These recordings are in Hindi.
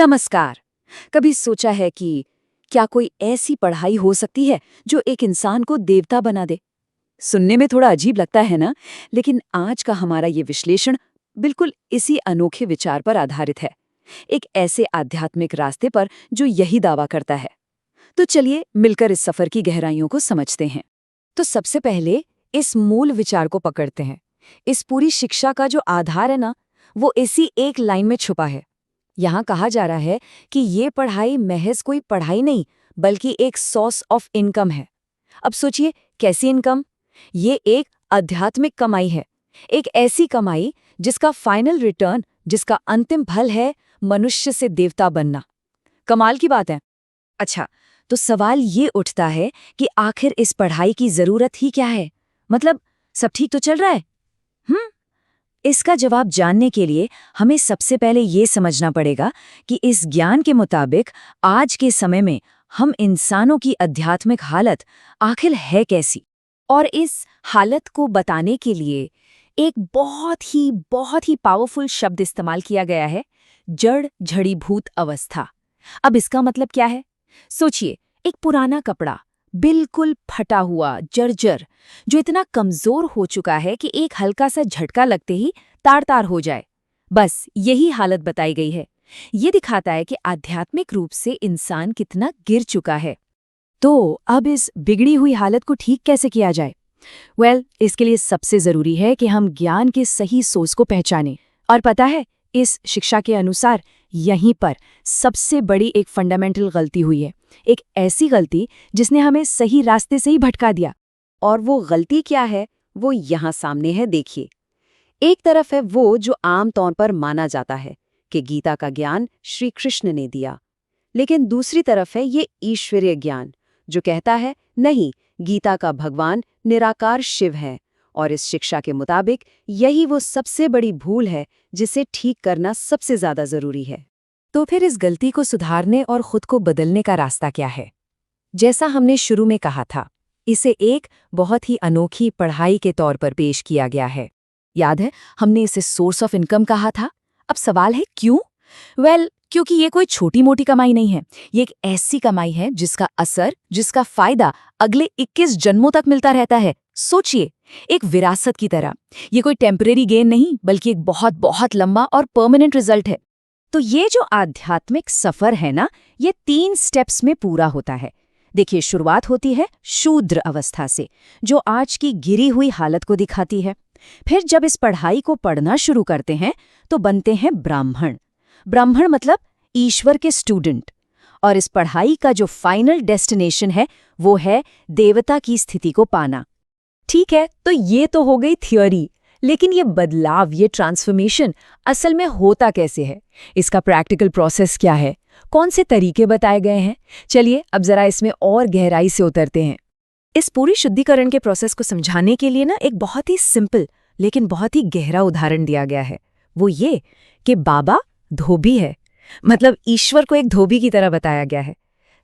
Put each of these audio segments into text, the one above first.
नमस्कार। कभी सोचा है कि क्या कोई ऐसी पढ़ाई हो सकती है जो एक इंसान को देवता बना दे? सुनने में थोड़ा अजीब लगता है ना, लेकिन आज का हमारा ये विश्लेषण बिल्कुल इसी अनोखे विचार पर आधारित है। एक ऐसे आध्यात्मिक रास्ते पर जो यही दावा करता है। तो चलिए मिलकर इस सफर की गहराइयों को समझते हैं। तो सबसे पहले इस मूल विचार को पकड़ते हैं। इस पूरी शिक्षा का जो आधार है ना, वो इसी एक लाइन में छुपा है। यहाँ कहा जा रहा है कि ये पढ़ाई महज कोई पढ़ाई नहीं, बल्कि एक सोर्स ऑफ इनकम है। अब सोचिए, कैसी इनकम? ये एक आध्यात्मिक कमाई है। एक ऐसी कमाई जिसका फाइनल रिटर्न, जिसका अंतिम फल है मनुष्य से देवता बनना। कमाल की बात है। अच्छा, तो सवाल ये उठता है कि आखिर इस पढ़ाई की जरूरत ही क्या है? मतलब सब ठीक तो चल रहा है? इसका जवाब जानने के लिए हमें सबसे पहले ये समझना पड़ेगा कि इस ज्ञान के मुताबिक आज के समय में हम इंसानों की आध्यात्मिक हालत आखिर है कैसी। और इस हालत को बताने के लिए एक बहुत ही पावरफुल शब्द इस्तेमाल किया गया है, जड़ झड़ीभूत अवस्था। अब इसका मतलब क्या है? सोचिए, एक पुराना कपड़ा, बिल्कुल फटा हुआ, जर्जर, जो इतना कमजोर हो चुका है कि एक हल्का सा झटका लगते ही तार-तार हो जाए। बस यही हालत बताई गई है। ये दिखाता है कि आध्यात्मिक रूप से इंसान कितना गिर चुका है। तो अब इस बिगड़ी हुई हालत को ठीक कैसे किया जाए? इसके लिए सबसे जरूरी है कि हम ज्ञान के सही सोर्स को पहचानें। और पता है, इस शिक्षा के अनुसार यहीं पर सबसे बड़ी एक फंडामेंटल गलती हुई है। एक ऐसी गलती जिसने हमें सही रास्ते से ही भटका दिया। और वो गलती क्या है, वो यहाँ सामने है, देखिए। एक तरफ है वो जो आम तौर पर माना जाता है कि गीता का ज्ञान श्री कृष्ण ने दिया, लेकिन दूसरी तरफ है ये ईश्वरीय ज्ञान जो कहता है नहीं, गीता का भगवान निराकार शिव है। और इस शिक्षा के मुताबिक यही वो सबसे बड़ी भूल है जिसे ठीक करना सबसे ज्यादा जरूरी है। तो फिर इस गलती को सुधारने और खुद को बदलने का रास्ता क्या है? जैसा हमने शुरू में कहा था, इसे एक बहुत ही अनोखी पढ़ाई के तौर पर पेश किया गया है। याद है, हमने इसे सोर्स ऑफ इनकम कहा था। अब सवाल है क्यों? क्योंकि ये कोई छोटी मोटी कमाई नहीं है। ये एक ऐसी कमाई है जिसका असर, जिसका फायदा अगले 21 जन्मों तक मिलता रहता है। सोचिए, एक विरासत की तरह। ये कोई टेम्परेरी गेन नहीं, बल्कि एक बहुत बहुत लंबा और परमानेंट रिजल्ट है। तो ये जो आध्यात्मिक सफर है ना, ये 3 स्टेप्स में पूरा होता है। देखिए, शुरुआत होती है शूद्र अवस्था से, जो आज की गिरी हुई हालत को दिखाती है। फिर जब इस पढ़ाई को पढ़ना शुरू करते हैं तो बनते हैं ब्राह्मण। ब्राह्मण मतलब ईश्वर के स्टूडेंट। और इस पढ़ाई का जो फाइनल डेस्टिनेशन है वो है देवता की स्थिति को पाना। ठीक है, तो ये तो हो गई थियोरी, लेकिन ये बदलाव, ये ट्रांसफॉर्मेशन असल में होता कैसे है? इसका प्रैक्टिकल प्रोसेस क्या है? कौन से तरीके बताए गए हैं? चलिए अब जरा इसमें और गहराई से उतरते हैं। इस पूरी शुद्धिकरण के प्रोसेस को समझाने के लिए ना एक बहुत ही सिंपल लेकिन बहुत ही गहरा उदाहरण दिया गया है। वो ये कि बाबा धोबी है। मतलब ईश्वर को एक धोबी की तरह बताया गया है,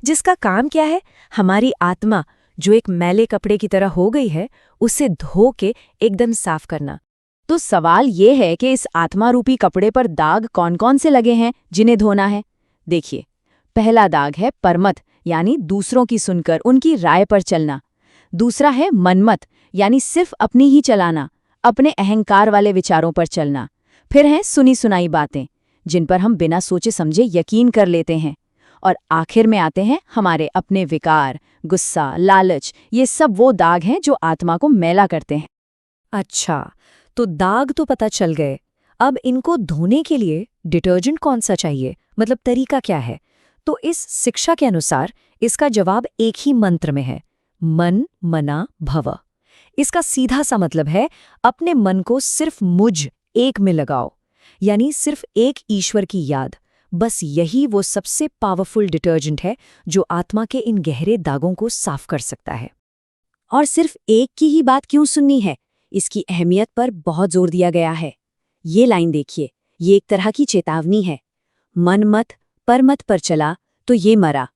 जिसका काम क्या है? हमारी आत्मा जो एक मैले कपड़े की तरह हो गई है, उसे धो के एकदम साफ करना। तो सवाल ये है कि इस आत्मा रूपी कपड़े पर दाग कौन कौन से लगे हैं जिन्हें धोना है? देखिए, पहला दाग है परमत, यानी दूसरों की सुनकर उनकी राय पर चलना। दूसरा है मनमत, यानी सिर्फ अपनी ही चलाना, अपने अहंकार वाले विचारों पर चलना। फिर हैं सुनी सुनाई बातें, जिन पर हम बिना सोचे समझे यकीन कर लेते हैं। और आखिर में आते हैं हमारे अपने विकार, गुस्सा, लालच। ये सब वो दाग हैं जो आत्मा को मैला करते हैं। अच्छा, तो दाग तो पता चल गए। अब इनको धोने के लिए डिटर्जेंट कौन सा चाहिए? मतलब तरीका क्या है? तो इस शिक्षा के अनुसार इसका जवाब एक ही मंत्र में है, मन मना भव। इसका सीधा सा मतलब है अपने मन को सिर्फ मुझ एक में लगाओ, यानी सिर्फ एक ईश्वर की याद। बस यही वो सबसे पावरफुल डिटर्जेंट है जो आत्मा के इन गहरे दागों को साफ कर सकता है। और सिर्फ एक की ही बात क्यों सुननी है? इसकी अहमियत पर बहुत जोर दिया गया है। ये लाइन देखिए, ये एक तरह की चेतावनी है। मन मत पर मत पर चला तो ये मरा।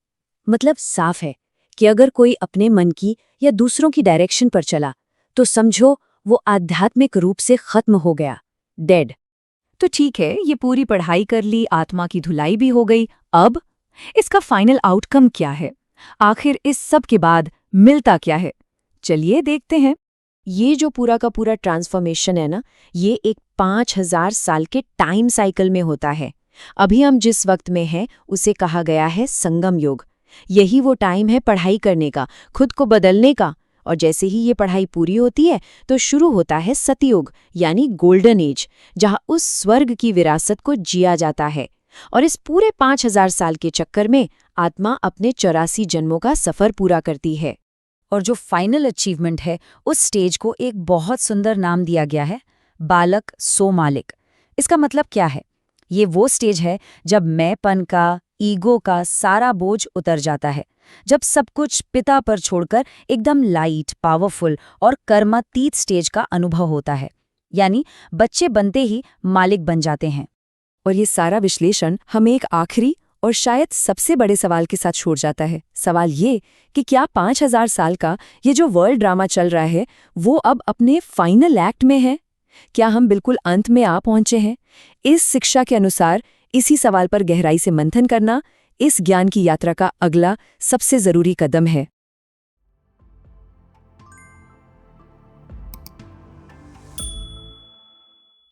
मतलब साफ है कि अगर कोई अपने मन की या दूसरों की डायरेक्शन पर चला तो समझो वो आध्यात्मिक रूप से खत्म हो गया, डेड। तो ठीक है, ये पूरी पढ़ाई कर ली, आत्मा की धुलाई भी हो गई। अब इसका फाइनल आउटकम क्या है? आखिर इस सब के बाद मिलता क्या है? चलिए देखते हैं। ये जो पूरा का पूरा ट्रांसफॉर्मेशन है ना, ये एक 5000 साल के टाइम साइकिल में होता है। अभी हम जिस वक्त में हैं उसे कहा गया है संगम युग। यही वो टाइम है पढ़ाई करने का, खुद को बदलने का। और जैसे ही ये पढ़ाई पूरी होती है तो शुरू होता है सतयुग, यानी गोल्डन एज, जहां उस स्वर्ग की विरासत को जिया जाता है। और इस पूरे 5000 साल के चक्कर में आत्मा अपने 84 जन्मों का सफर पूरा करती है। और जो फाइनल अचीवमेंट है, उस स्टेज को एक बहुत सुंदर नाम दिया गया है, बालक सो मालिक। इसका मतलब क्या है? ये वो स्टेज है जब मैंपन का, ईगो का सारा बोझ उतर जाता है, जब सब कुछ पिता पर छोड़कर एकदम लाइट, पावरफुल और कर्मातीत स्टेज का अनुभव होता है। यानी बच्चे बनते ही मालिक बन जाते हैं। और ये सारा विश्लेषण हमें एक आखिरी और शायद सबसे बड़े सवाल के साथ छोड़ जाता है। सवाल ये कि क्या 5000 साल का ये जो वर्ल्ड ड्रामा चल रहा है वो अब अपने फाइनल एक्ट में है? क्या हम बिल्कुल अंत में आ पहुंचे हैं? इस शिक्षा के अनुसार इसी सवाल पर गहराई से मंथन करना इस ज्ञान की यात्रा का अगला सबसे जरूरी कदम है।